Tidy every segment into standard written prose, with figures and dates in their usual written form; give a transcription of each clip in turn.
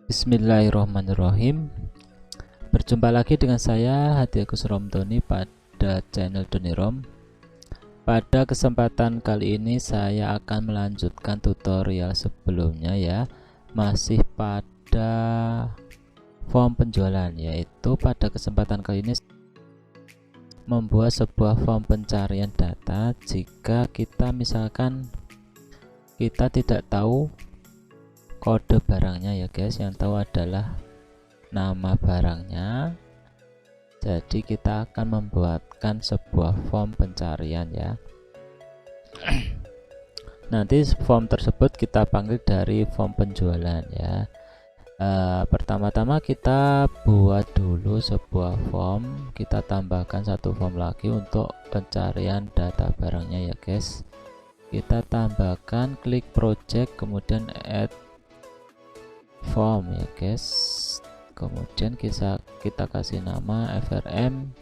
Bismillahirrahmanirrahim. Berjumpa lagi dengan saya Hadi Agus Romdoni pada channel Donirom. Pada kesempatan kali ini saya akan melanjutkan tutorial sebelumnya ya, masih pada form penjualan, yaitu pada kesempatan kali ini membuat sebuah form pencarian data jika kita misalkan kita tidak tahu kode barangnya ya guys, yang tahu adalah nama barangnya. Jadi kita akan membuatkan sebuah form pencarian ya. Nanti form tersebut kita panggil dari form penjualan ya. Pertama-tama kita buat dulu sebuah form, kita tambahkan satu form lagi untuk pencarian data barangnya ya guys. Kita tambahkan klik project, kemudian add form ya guys, kemudian kita kasih nama FRM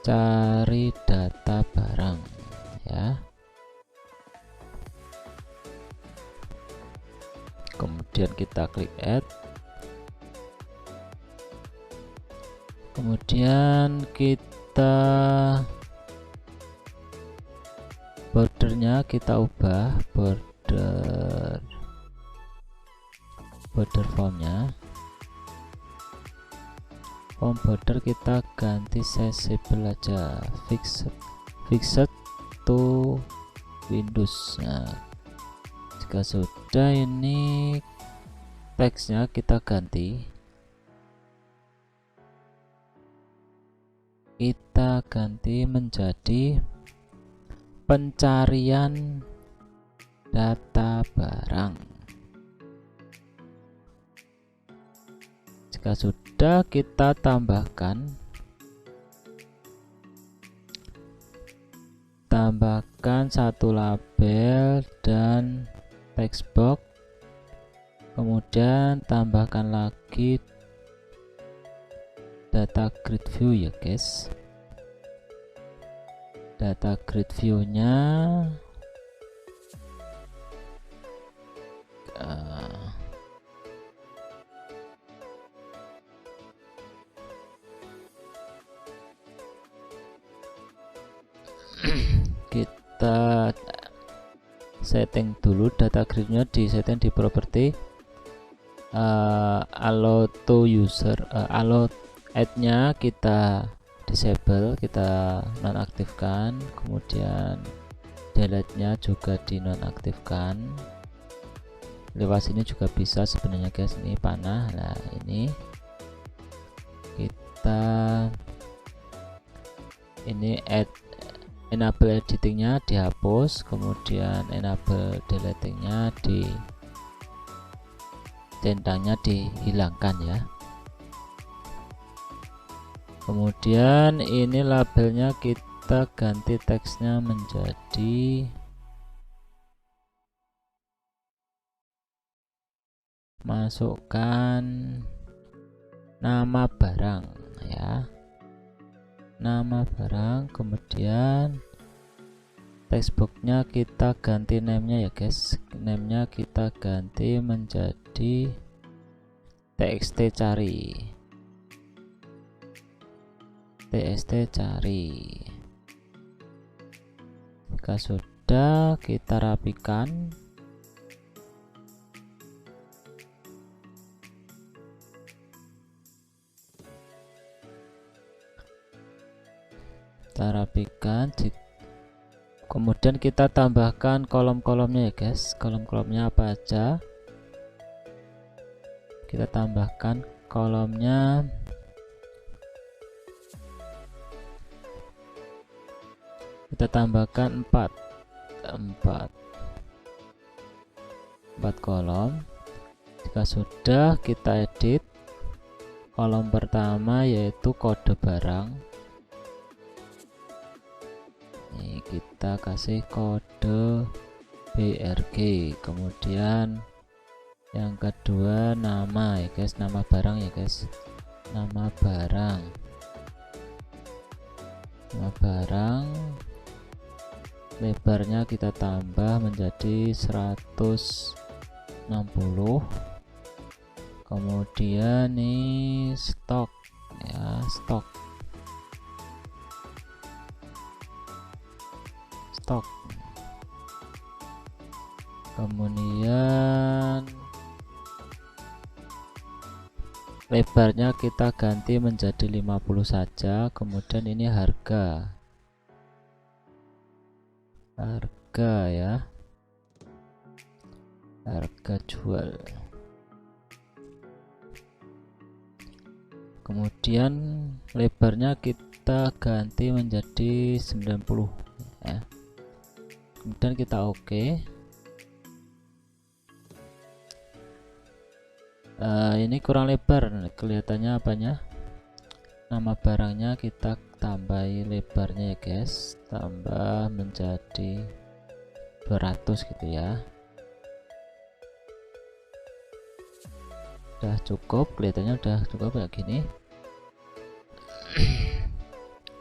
cari data barang ya. Kemudian kita klik add, kemudian kita bordernya kita ubah border formnya, form border kita ganti sizeable aja, fixed to Windows. Nah, jika sudah, ini teksnya kita ganti menjadi pencarian data barang. Jika sudah, kita tambahkan satu label dan text box, kemudian tambahkan lagi data grid view ya guys. Data grid view nya kita setting dulu data gridnya, di setting di properti, allow to user, allow add nya kita disable, kita nonaktifkan, kemudian delete nya juga dinonaktifkan. Lewat sini juga bisa sebenarnya guys, ini panah. Nah, ini kita add enable editingnya dihapus, kemudian enable deletingnya centangnya dihilangkan ya. Kemudian ini labelnya kita ganti teksnya menjadi masukkan nama barang ya, nama barang. Kemudian textbooknya kita ganti name-nya ya guys, name-nya kita ganti menjadi txt cari. Jika sudah, kita rapikan. Kemudian kita tambahkan kolom-kolomnya ya guys. Kolom-kolomnya apa aja? Kita tambahkan kolomnya kita tambahkan 4 kolom. Jika sudah, kita edit kolom pertama yaitu kode barang. Ini kita kasih kode BRG, kemudian yang kedua nama ya guys, nama barang ya guys, nama barang lebarnya kita tambah menjadi 100 60. Kemudian nih stok ya, stok kemudian lebarnya kita ganti menjadi 50 saja. Kemudian ini harga ya, harga jual. Kemudian lebarnya kita ganti menjadi 90 ya. Kemudian kita oke. Ini kurang lebar kelihatannya apanya, nama barangnya kita tambahi lebarnya ya guys, tambah menjadi 200 gitu ya. Udah cukup, kelihatannya udah cukup kayak gini.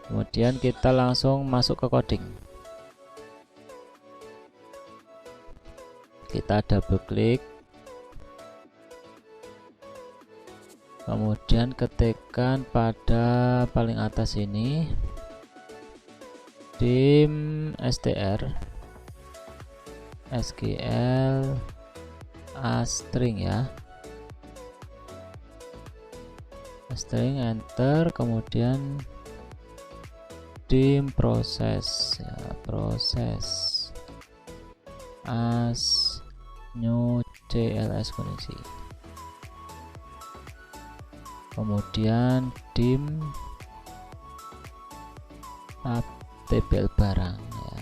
Kemudian kita langsung masuk ke coding. Kita double klik, kemudian ketikkan pada paling atas ini dim str sql astring ya, string, enter, kemudian dim proses ya, proses as new cls koneksi, kemudian dim tbl barang ya,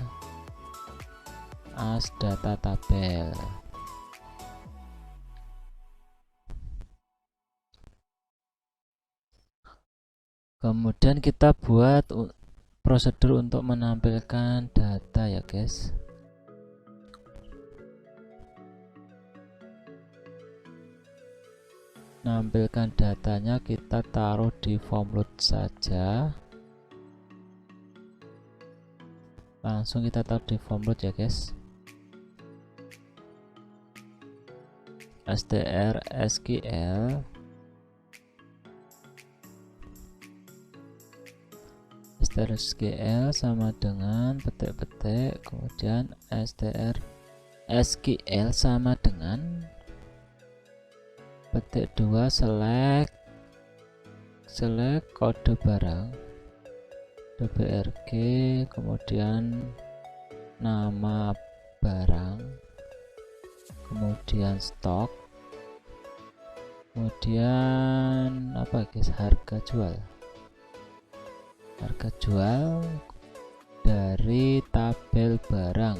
as data tabel. Kemudian kita buat prosedur untuk menampilkan data ya guys. Nampilkan datanya kita taruh di form load saja. Langsung kita taruh di form load ya guys. str sql SQL sama dengan petik-petik, kemudian str SQL sama dengan petik 2 select kode barang wrg, kemudian nama barang, kemudian stok, kemudian apa guys, harga jual dari tabel barang.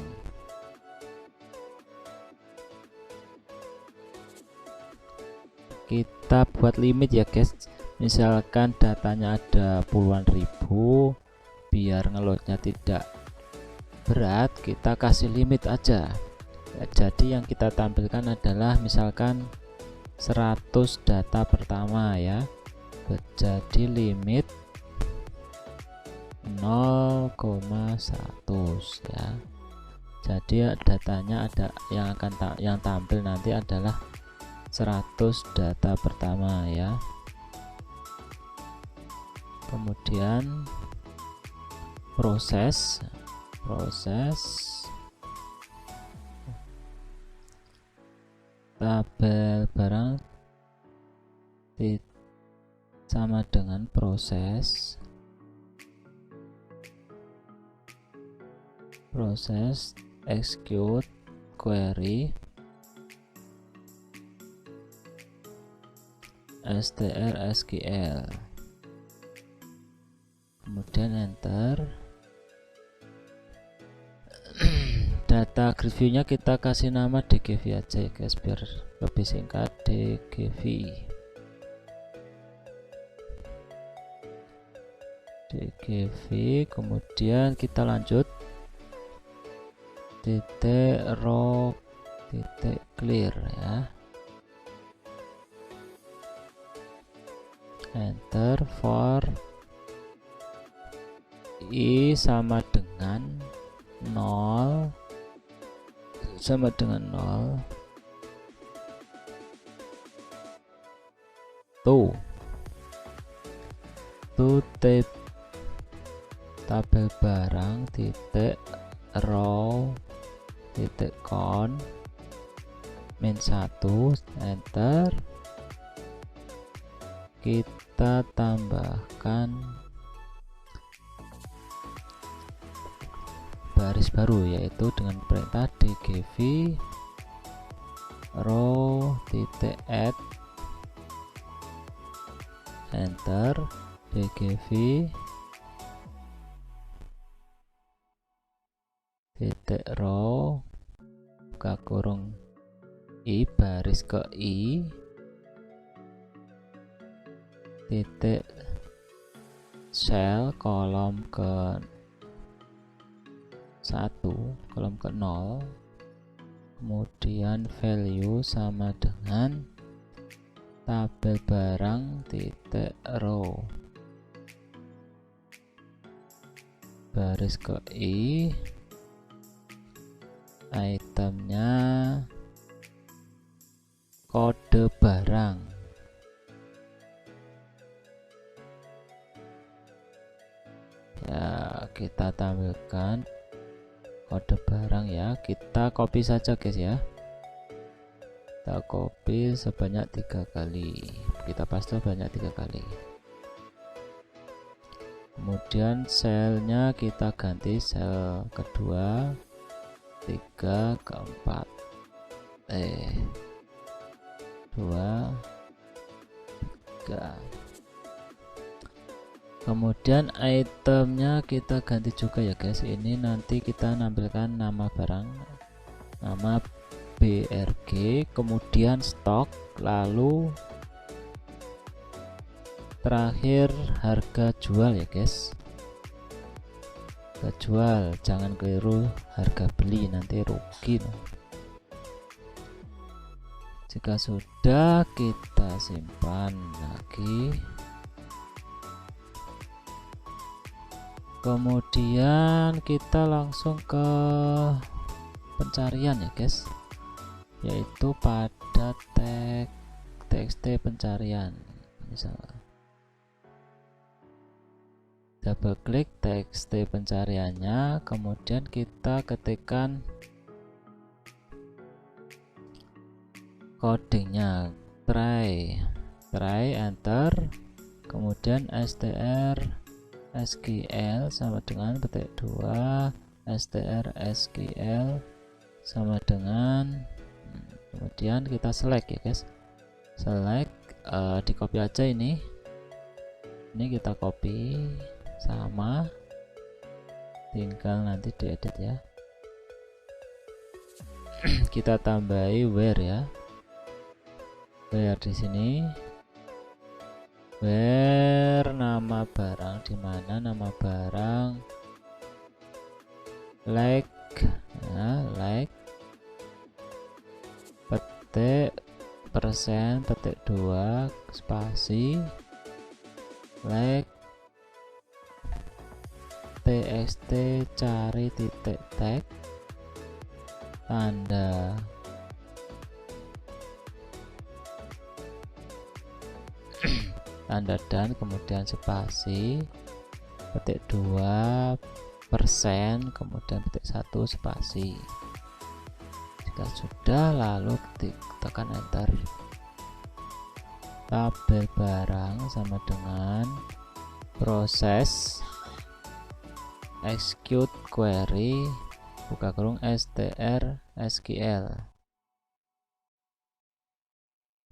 Kita buat limit ya guys, misalkan datanya ada puluhan ribu, biar ngeloadnya tidak berat kita kasih limit aja ya. Jadi yang kita tampilkan adalah misalkan 100 data pertama ya, jadi limit 0,1 ya. Jadi datanya ada yang tampil nanti adalah 100 data pertama ya. Kemudian proses tabel barang sama dengan proses execute query str sql, kemudian enter. Data grid view nya kita kasih nama dgv aja ya guys, biar lebih singkat, dgv. Kemudian kita lanjut titik row titik clear ya, enter for i sama dengan 0 sama dengan 0, tabel barang titik row titik count -1, enter. Kita tambahkan baris baru, yaitu dengan perintah dgv row titik add, enter. dgv titik row buka kurung i baris ke i titik cell kolom ke 1 kolom ke 0, kemudian value sama dengan tabel barang titik row baris ke i, itemnya kode barang, ya kita tampilkan kode barang ya. Kita copy saja guys ya, kita copy sebanyak 3 kali, kita paste banyak 3 kali. Kemudian selnya kita ganti sel kedua 3 ke 4 2 3. Kemudian itemnya kita ganti juga ya guys. Ini nanti kita nampilkan nama barang, nama BRG, kemudian stok, lalu terakhir harga jual ya guys. Harga jual, jangan keliru harga beli, nanti rugi. Jika sudah, kita simpan lagi. Kemudian kita langsung ke pencarian ya guys, yaitu pada tag txt pencarian. Misalnya double klik txt pencariannya, kemudian kita ketikkan codingnya, try, enter. Kemudian str SQL sama dengan petik 2, str SQL sama dengan, kemudian kita select ya guys, select, di copy aja ini kita copy sama, tinggal nanti diedit ya. Kita tambahi where ya, where di sini, where nama barang, di mana nama barang, like ya, like petik persen petik 2 spasi like txt cari titik tag tanda tanda dan kemudian spasi petik 2 persen kemudian petik 1 spasi. Jika sudah, lalu tekan enter. Tabel barang sama dengan proses execute query buka kurung str SQL,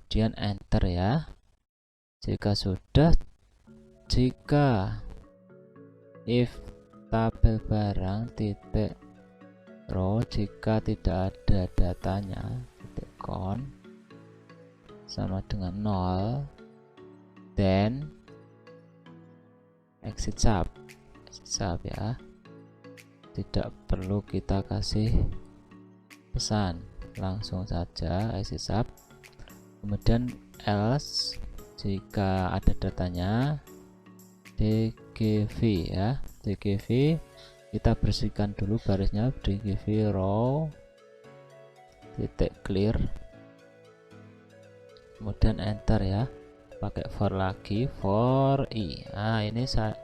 kemudian enter ya. Jika sudah, jika if tabel barang titik row jika tidak ada datanya titik count sama dengan 0, then exit sub ya, tidak perlu kita kasih pesan, langsung saja exit sub. Kemudian else jika ada datanya dgv ya, dgv kita bersihkan dulu barisnya, dgv row titik clear, kemudian enter ya. pakai for lagi, for i. Nah, ini saya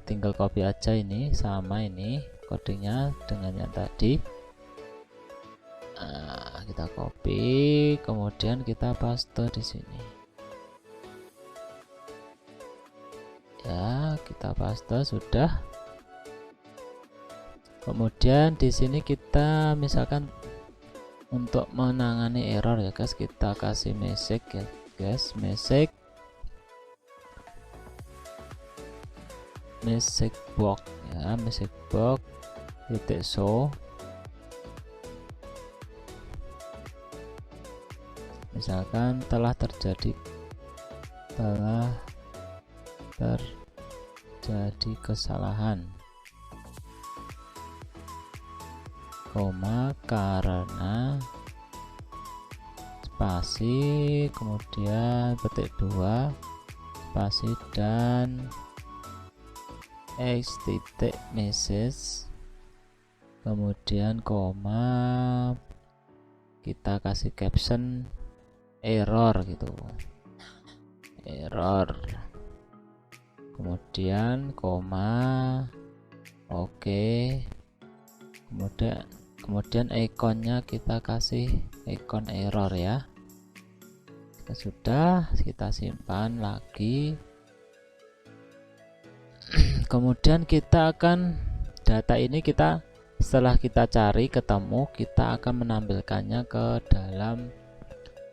tinggal copy aja, ini sama ini codingnya dengan yang tadi. Nah, kita copy, kemudian kita paste di sini. Ya, kita paste sudah. Kemudian di sini kita misalkan untuk menangani error ya guys, kita kasih message ya guys, message box ya, message box titik show. Misalkan telah terjadi kesalahan, koma, karena spasi, kemudian petik 2 spasi dan x titik message, kemudian koma, kita kasih caption error gitu, error, kemudian koma, oke. Kemudian ikonnya kita kasih ikon error ya. Sudah, kita simpan lagi. Kemudian kita akan data ini setelah kita cari ketemu, kita akan menampilkannya ke dalam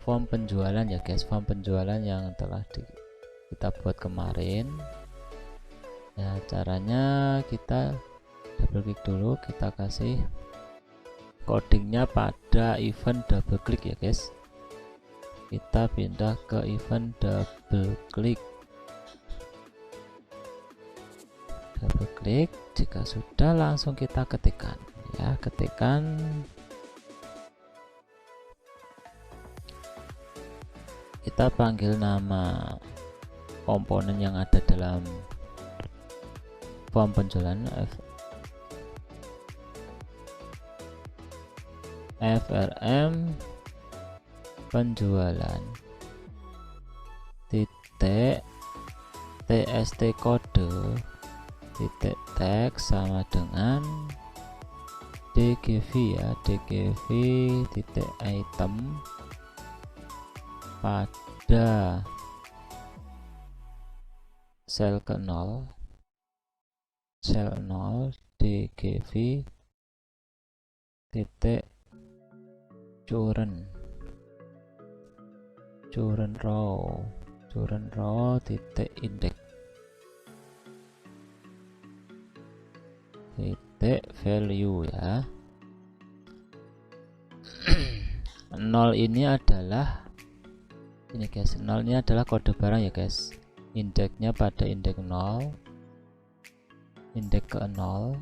form penjualan ya guys, form penjualan yang telah kita buat kemarin. Ya, caranya kita double klik dulu, kita kasih codingnya pada event double klik ya guys. Kita pindah ke event double klik, jika sudah langsung kita ketikkan ya, kita panggil nama komponen yang ada dalam form penjualan, FRM penjualan titik tst kode titik teks sama dengan dgv ya, dgv titik item pada sel ke 0, sel 0 dgv titik current row titik index titik value ya. 0 ini adalah ini guys, 0 ini adalah kode barang ya guys, indeksnya pada indeks 0, indeks ke 0.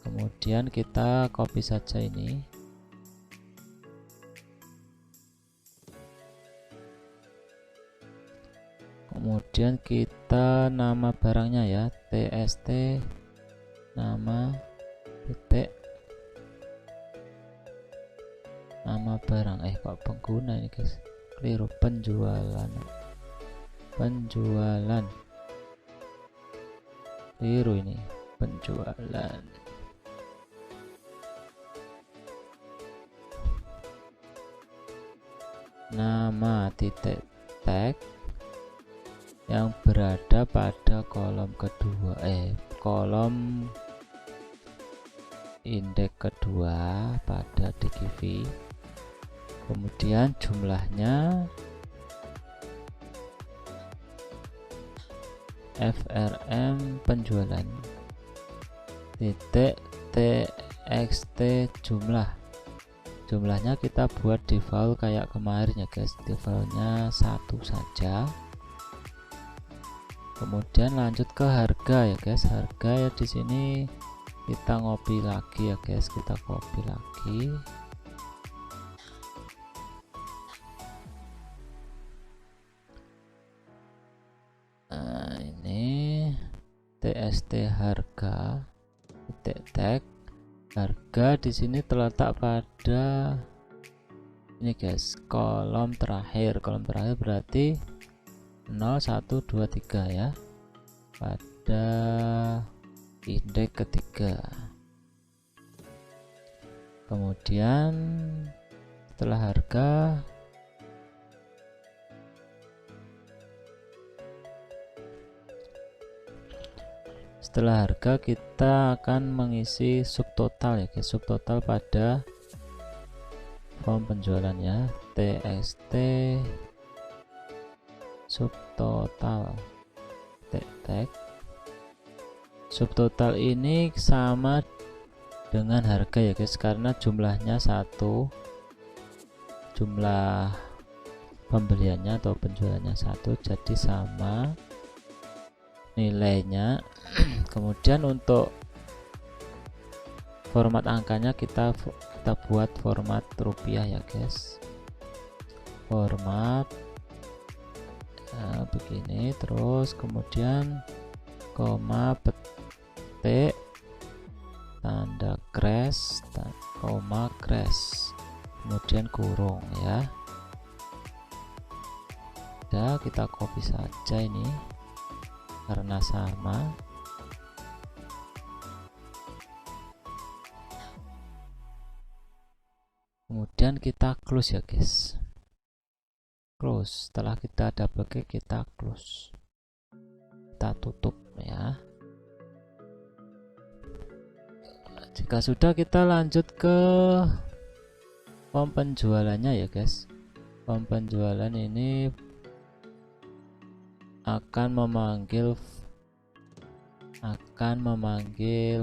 Kemudian kita copy saja ini, kemudian kita nama barangnya ya, tst nama titik nama barang, kok pengguna ini guys, keliru, penjualan keliru ini, penjualan. Nama titik tag yang berada pada kolom kedua, kolom indeks kedua pada dgv. Kemudian jumlahnya FRM penjualan titik txt jumlahnya kita buat default kayak kemarin ya guys, defaultnya 1 saja. Kemudian lanjut ke harga ya guys, harga ya di sini kita ngopi lagi ya guys, kita copy lagi. Nah, ini tst harga titik tag, harga di sini terletak pada ini guys, kolom terakhir berarti 0 1 2 3 ya, pada indeks ketiga. Kemudian setelah harga kita akan mengisi subtotal ya guys, subtotal pada form penjualannya, txt subtotal tag. Subtotal ini sama dengan harga ya guys, karena jumlahnya satu, jumlah pembeliannya atau penjualannya satu, jadi sama nilainya. Kemudian untuk format angkanya kita buat format rupiah ya guys, format begini, terus kemudian koma petik tanda crash, koma crash, kemudian kurung ya. Udah, kita copy saja ini karena sama. Kemudian kita close ya guys, close. Setelah kita double klik, kita close, kita tutup ya. Jika sudah, kita lanjut ke form penjualannya ya guys. Form penjualan ini akan memanggil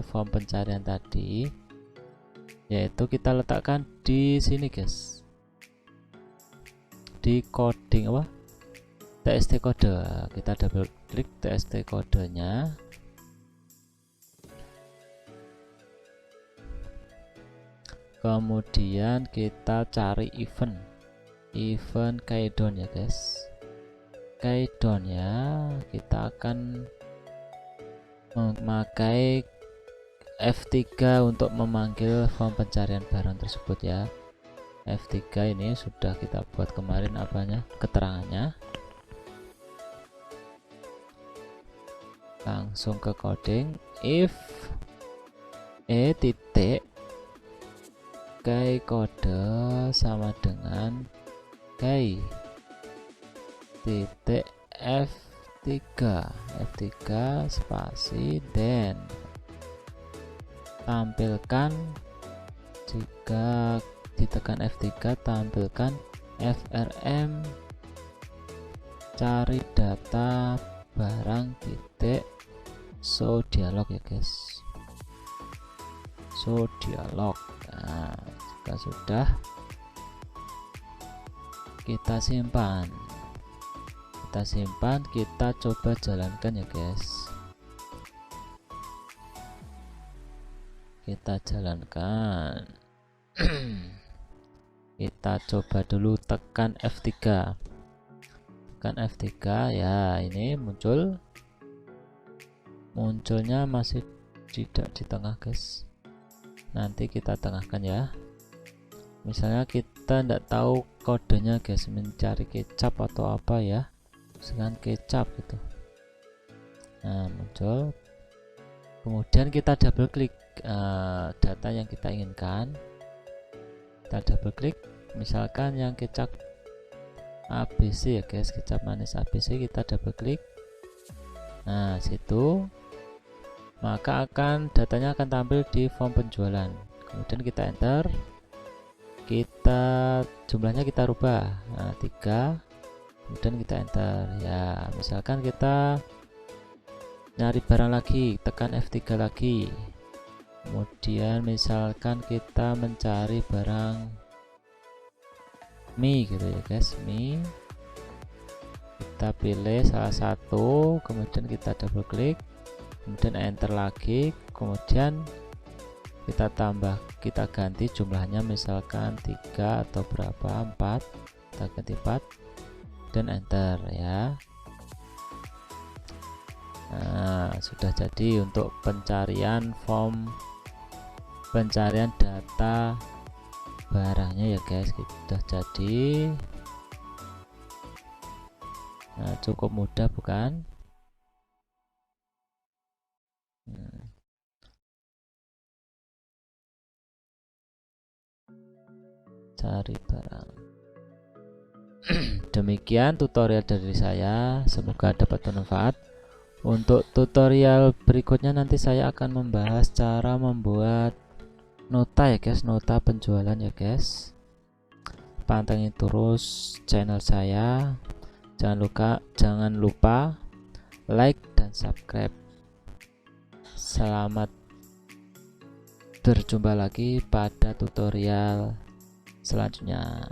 form pencarian tadi, yaitu kita letakkan di sini guys, di coding apa, txt kode. Kita double klik txt kodenya, kemudian kita cari event countdown ya guys. Countdown ya, kita akan memakai F3 untuk memanggil form pencarian barang tersebut ya. F3 ini sudah kita buat kemarin apanya, keterangannya. Langsung ke coding, if titik kode sama dengan titik F3 spasi then tampilkan, jika ditekan F3 tampilkan frm cari data barang titik show dialog ya guys, show dialog. Nah, jika sudah, kita simpan, kita coba jalankan ya guys. Kita jalankan. Kita coba dulu tekan F3, ya, ini munculnya masih tidak di tengah guys. Nanti kita tengahkan ya. Misalnya kita tidak tahu kodenya guys, mencari kecap atau apa ya, dengan kecap gitu. Nah, muncul. Kemudian kita double klik data yang kita inginkan. Kita double klik, misalkan yang kecap ABC ya guys, kecap manis ABC, kita double klik. Nah, situ maka datanya akan tampil di form penjualan. Kemudian kita enter, jumlahnya kita rubah 3, kemudian kita enter ya. Misalkan kita nyari barang lagi, tekan F3 lagi. Kemudian misalkan kita mencari barang mie gitu ya guys, mie, kita pilih salah satu, kemudian kita double klik, kemudian enter lagi, kemudian kita ganti jumlahnya, misalkan 3 atau berapa, 4, kita ganti 4 dan enter ya. Nah, sudah jadi untuk pencarian form pencarian data barangnya ya guys, sudah jadi. Nah, cukup mudah bukan? Cari barang. Demikian tutorial dari saya, semoga dapat bermanfaat. Untuk tutorial berikutnya nanti saya akan membahas cara membuat nota ya guys, nota penjualan ya guys. Pantengin terus channel saya, jangan lupa like dan subscribe. Selamat berjumpa lagi pada tutorial selanjutnya.